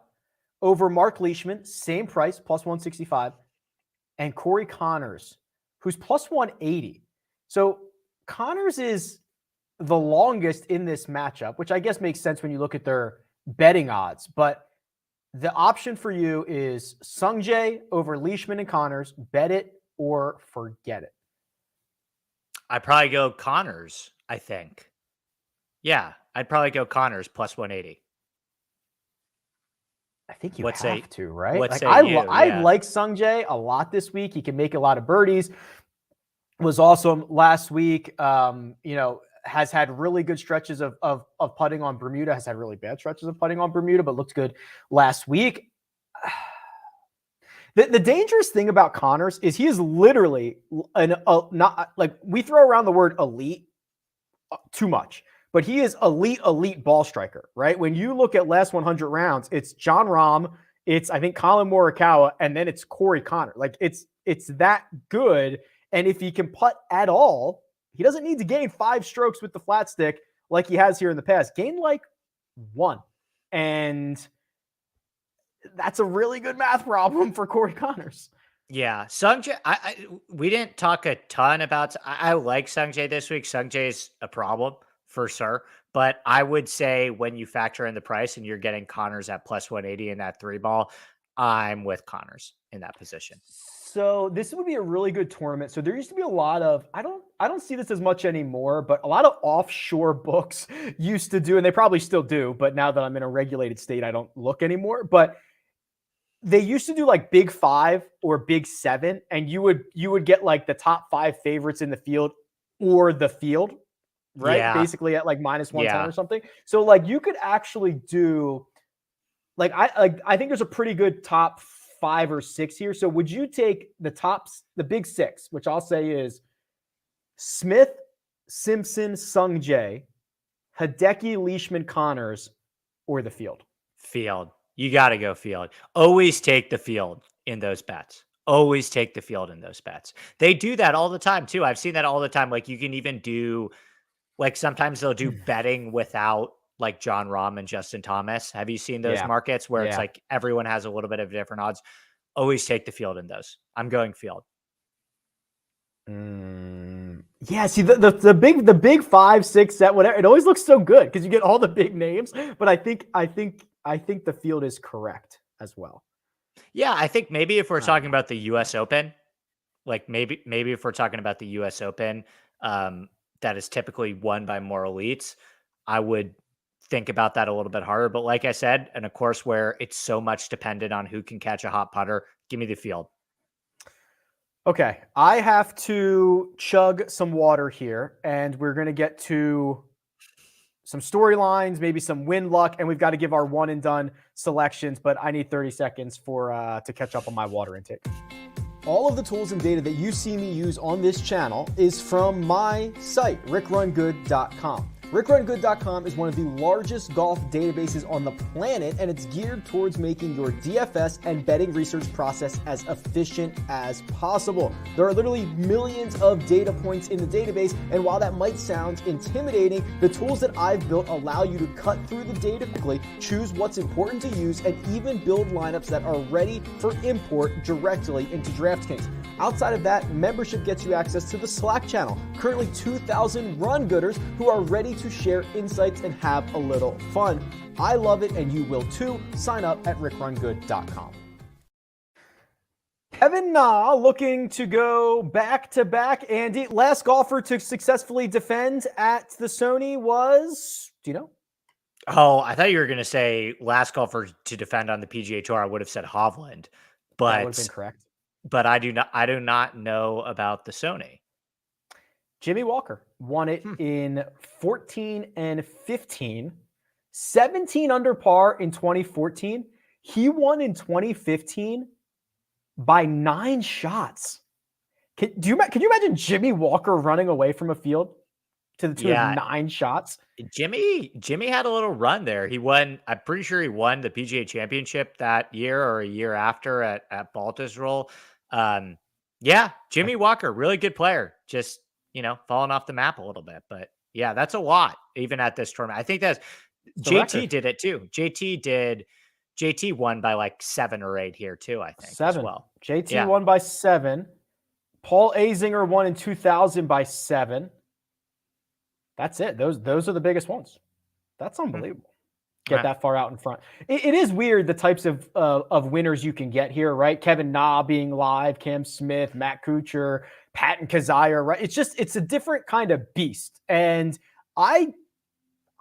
over Mark Leishman, same price, plus 165, and Corey Connors, who's plus 180. So Connors is the longest in this matchup, which I guess makes sense when you look at their betting odds. But the option for you is Sung Jae over Leishman and Connors. Bet it or forget it. I'd probably go Connors, I think. Yeah, I'd probably go Connors plus 180. I think you have to, right? Like I like Sung Jae a lot this week. He can make a lot of birdies. Was awesome last week. Has had really good stretches of putting on Bermuda. Has had really bad stretches of putting on Bermuda, but looked good last week. The dangerous thing about Connors is he is literally not like we throw around the word elite too much, but he is elite ball striker, right? When you look at last 100 rounds, it's Jon Rahm, it's I think Colin Morikawa, and then it's Corey Connor. Like it's that good. And if he can putt at all, he doesn't need to gain 5 strokes with the flat stick like he has here in the past. Gain like 1. And that's a really good math problem for Corey Connors. Yeah. Sung Jae, we didn't talk a ton about, I like Sung Jae this week. Sung Jae is a problem for sure. But I would say when you factor in the price and you're getting Connors at plus 180 in that 3-ball, I'm with Connors in that position. So this would be a really good tournament. So there used to be a lot of, I don't see this as much anymore, but a lot of offshore books used to do, and they probably still do, but now that I'm in a regulated state, I don't look anymore. But they used to do like Big 5 or Big 7, and you would get like the top 5 favorites in the field or the field, right? Yeah. Basically at like minus 110 or something. So like you could actually do like I think there's a pretty good top 5 or 6 here. So would you take the Big 6, which I'll say is Smith, Simpson, Sung Jae, Hideki, Leishman, Connors, or the field? Field. You got to go field. Always take the field in those bets. Always take the field in those bets. They do that all the time too. I've seen that all the time. Like you can even do, like sometimes they'll do betting without like Jon Rahm and Justin Thomas. Have you seen those markets where it's like everyone has a little bit of different odds? Always take the field in those. I'm going field. Yeah, see the big 5, 6, 7, whatever. It always looks so good because you get all the big names. But I think the field is correct as well. Yeah, I think maybe if we're talking about the U.S. Open, Like maybe if we're talking about the US Open, that is typically won by more elites, I would think about that a little bit harder. But like I said, in a course where it's so much dependent on who can catch a hot putter, give me the field. Okay, I have to chug some water here, and we're going to get to some storylines, maybe some win luck, and we've got to give our one and done selections, but I need 30 seconds to catch up on my water intake. All of the tools and data that you see me use on this channel is from my site, RickRunGood.com. RickRunGood.com is one of the largest golf databases on the planet, and it's geared towards making your DFS and betting research process as efficient as possible. There are literally millions of data points in the database, and while that might sound intimidating, the tools that I've built allow you to cut through the data quickly, choose what's important to use, and even build lineups that are ready for import directly into DraftKings. Outside of that, membership gets you access to the Slack channel, currently 2,000 run gooders who are ready to share insights and have a little fun. I love it, and you will too. Sign up at RickRunGood.com. Kevin Na looking to go back-to-back. Andy, last golfer to successfully defend at the Sony was, do you know? Oh, I thought you were going to say last golfer to defend on the PGA Tour. I would have said Hovland, but That would have been correct. But I do not know about the Sony. Jimmy Walker won it in 14 and 15, 17 under par in 2014. He won in 2015 by 9 shots. Can you imagine Jimmy Walker running away from a field to the tune of 9 shots? Jimmy had a little run there. He won. I'm pretty sure he won the PGA Championship that year or a year after at Baltusrol. Jimmy Walker, really good player. Just, falling off the map a little bit. But yeah, that's a lot, even at this tournament. I think that's JT did it too. JT won by like 7 or 8 here too, I think. 7. As well. JT won by 7. Paul Azinger won in 2000 by 7. That's it. Those are the biggest ones. That's unbelievable. Get that far out in front. It is weird the types of winners you can get here, right? Kevin Na being live, Cam Smith, Matt Kuchar, Patton Kizzire, right? It's a different kind of beast. And I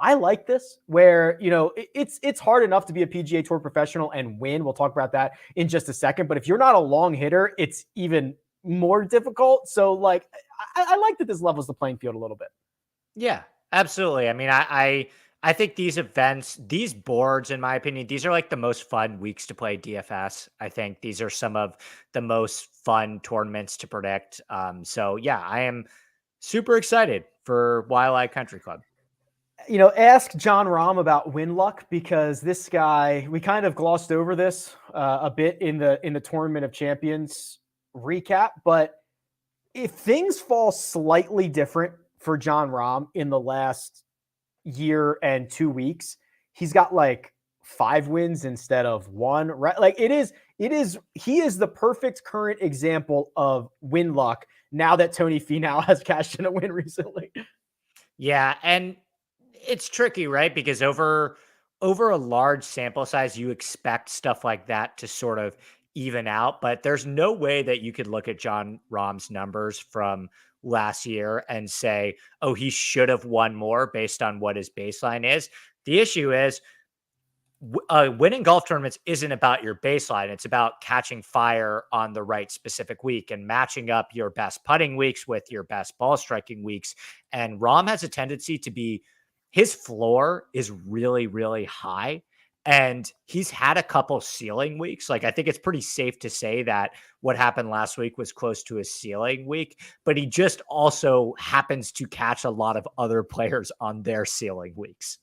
like this where, it's hard enough to be a PGA Tour professional and win. We'll talk about that in just a second. But if you're not a long hitter, it's even more difficult. So like, I like that this levels the playing field a little bit. Yeah, absolutely. I mean, I think these events, these boards, in my opinion, these are like the most fun weeks to play DFS. I think these are some of the most fun tournaments to predict. So yeah, I am super excited for Waialae Country Club. Ask John Rahm about win luck, because this guy, we kind of glossed over this a bit in the Tournament of Champions recap, but if things fall slightly different for John Rahm in the last year and 2 weeks, he's got like 5 wins instead of 1, right? Like he is the perfect current example of win luck now that Tony Finau has cashed in a win recently. Yeah, and it's tricky, right? Because over a large sample size, you expect stuff like that to sort of even out, but there's no way that you could look at John Rahm's numbers from last year and say, oh, he should have won more based on what his baseline is. The issue is winning golf tournaments isn't about your baseline. It's about catching fire on the right specific week and matching up your best putting weeks with your best ball striking weeks. And Rahm has a tendency to be, his floor is really, really high. And he's had a couple ceiling weeks. Like, I think it's pretty safe to say that what happened last week was close to a ceiling week, but he just also happens to catch a lot of other players on their ceiling weeks.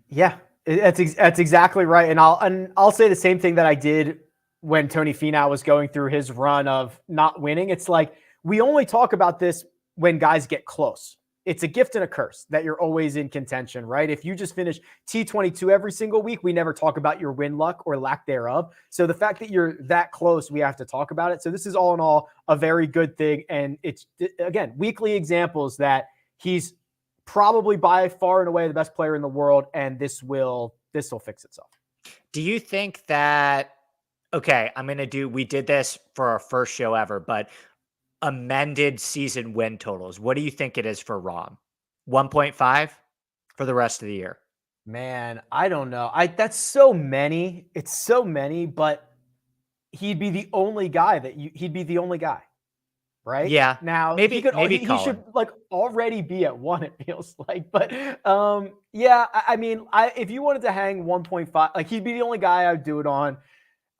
Yeah, that's exactly right. And I'll say the same thing that I did when Tony Finau was going through his run of not winning. It's like, we only talk about this when guys get close. It's a gift and a curse that you're always in contention, right? If you just finish T22 every single week, we never talk about your win luck or lack thereof. So the fact that you're that close, we have to talk about it. So this is all in all a very good thing. And it's, again, weekly examples that he's probably by far and away the best player in the world. And this will fix itself. Do you think that Okay, we did this for our first show ever, but amended season win totals. What do you think it is for Rom? 1.5 for the rest of the year? Man, I don't know. That's so many. It's so many, but he'd be the only guy he'd be the only guy. Right? Yeah. Now Maybe he should like already be at 1, it feels like. But yeah, I mean, if you wanted to hang 1.5, like he'd be the only guy I would do it on.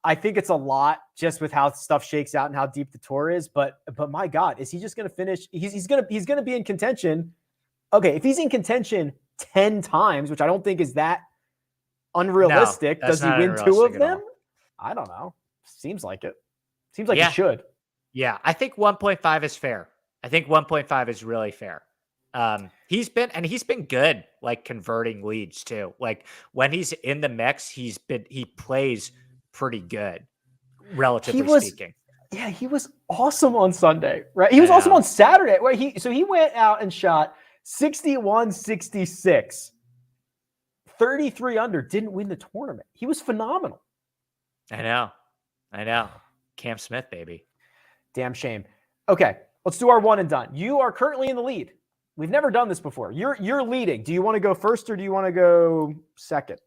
I think it's a lot just with how stuff shakes out and how deep the tour is. But my God, is he just gonna finish? He's gonna be in contention. Okay, if he's in contention 10 times, which I don't think is that unrealistic, no, does he win 2 of them? I don't know. Seems like it. Seems like he should. Yeah, I think 1.5 is fair. I think 1.5 is really fair. He's been good, like converting leads too. Like when he's in the mix, he plays pretty good, relatively speaking. Yeah, he was awesome on Sunday, right? He was awesome on Saturday. Where he went out and shot 61, 66, 33 under, didn't win the tournament. He was phenomenal. I know. Cam Smith, baby. Damn shame. Okay, let's do our one and done. You are currently in the lead. We've never done this before. You're leading. Do you want to go first or do you want to go second?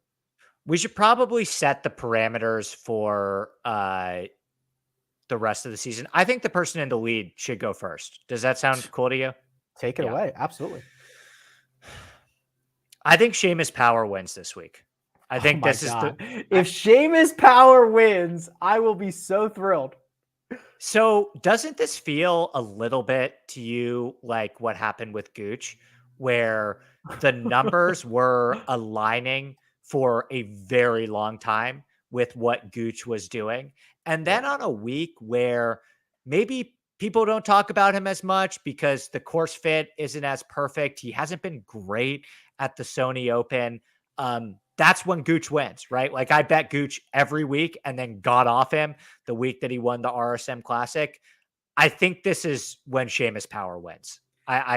We should probably set the parameters for the rest of the season. I think the person in the lead should go first. Does that sound cool to you? Take it away. Absolutely. I think Seamus Power wins this week. I think this is if Seamus Power wins, I will be so thrilled. So doesn't this feel a little bit to you like what happened with Gooch, where the numbers were aligning for a very long time with what Gooch was doing? And then on a week where maybe people don't talk about him as much because the course fit isn't as perfect, he hasn't been great at the Sony Open. That's when Gooch wins, right? Like I bet Gooch every week and then got off him the week that he won the RSM Classic. I think this is when Seamus Power wins.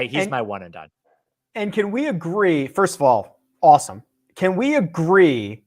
He's my one and done. And can we agree, first of all, awesome. Can we agree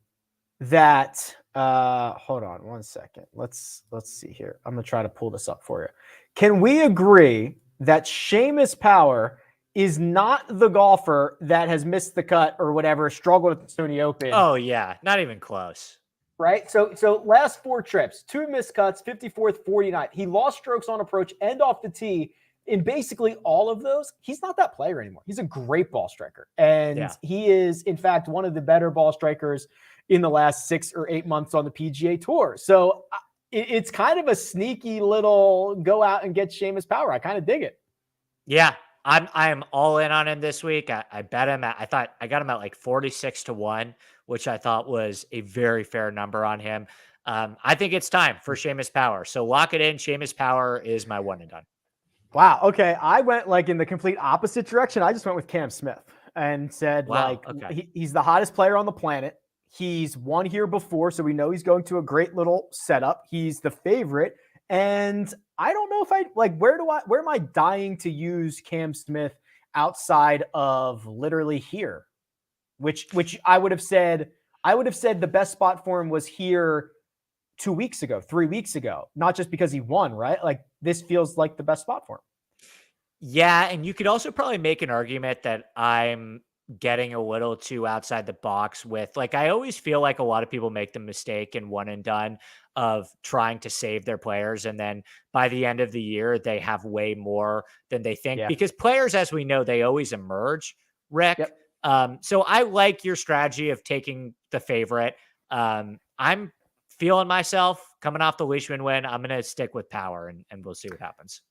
that, hold on one second. Let's see here. I'm going to try to pull this up for you. Can we agree that Seamus Power is not the golfer that has missed the cut or whatever, struggled at the Sony Open? Oh yeah, not even close. Right? So last 4 trips, 2 missed cuts, 54th, 49th. He lost strokes on approach and off the tee. In basically all of those, he's not that player anymore. He's a great ball striker. And he is, in fact, one of the better ball strikers in the last 6 or 8 months on the PGA Tour. So it's kind of a sneaky little go out and get Seamus Power. I kind of dig it. Yeah. I am all in on him this week. I bet him I got him at like 46-1, which I thought was a very fair number on him. I think it's time for Seamus Power. So lock it in. Seamus Power is my one and done. Wow. Okay. I went like in the complete opposite direction. I just went with Cam Smith and said he's the hottest player on the planet. He's won here before, so we know he's going to a great little setup. He's the favorite. And I don't know if where am I dying to use Cam Smith outside of literally here, which I would have said the best spot for him was here 2 weeks ago, 3 weeks ago, not just because he won, right? Like this feels like the best spot for him. Yeah. And you could also probably make an argument that I'm getting a little too outside the box with, like, I always feel like a lot of people make the mistake in one and done of trying to save their players. And then by the end of the year, they have way more than they think because players, as we know, they always emerge, Rick. Yep. So I like your strategy of taking the favorite. I'm feeling myself coming off the Leishman win. I'm going to stick with Power and we'll see what happens.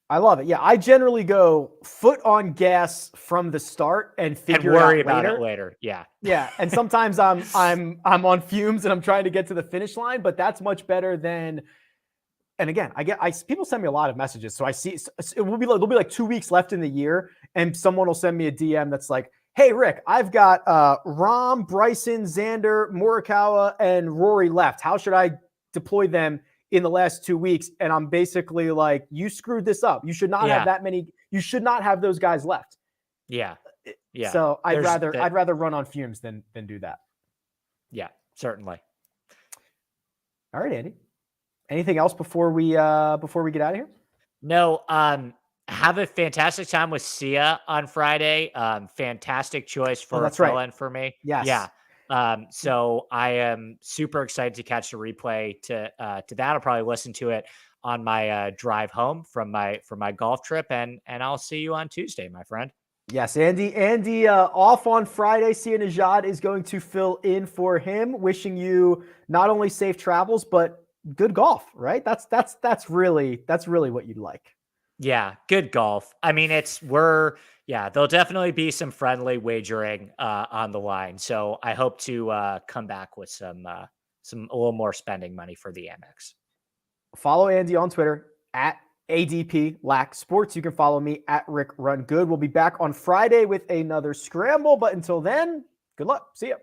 I love it. Yeah, I generally go foot on gas from the start and worry about it later. Yeah, yeah. And sometimes I'm on fumes and I'm trying to get to the finish line, but that's much better than. And again, people send me a lot of messages, so I see there'll be like 2 weeks left in the year, and someone will send me a DM that's like, "Hey Rick, I've got Rahm, Bryson, Xander, Morikawa, and Rory left. How should I deploy them in the last 2 weeks?" And I'm basically like, you screwed this up. You should not have that many. You should not have those guys left. Yeah. Yeah. So I'd rather run on fumes than do that. Yeah, certainly. All right, Andy. Anything else before we get out of here? No, have a fantastic time with Sia on Friday. Fantastic choice for a that's right. fill-in for me. Yes. Yeah. So I am super excited to catch the replay to that. I'll probably listen to it on my drive home from my golf trip, and I'll see you on Tuesday, my friend. Yes, Andy off on Friday. Sia Nejad is going to fill in for him. Wishing you not only safe travels, but good golf, right? That's really what you'd like. Yeah, good golf. I mean, there'll definitely be some friendly wagering on the line. So I hope to come back with some a little more spending money for the Amex. Follow Andy on Twitter at ADP Lack Sports. You can follow me at RickRunGood. We'll be back on Friday with another Scramble. But until then, good luck. See ya.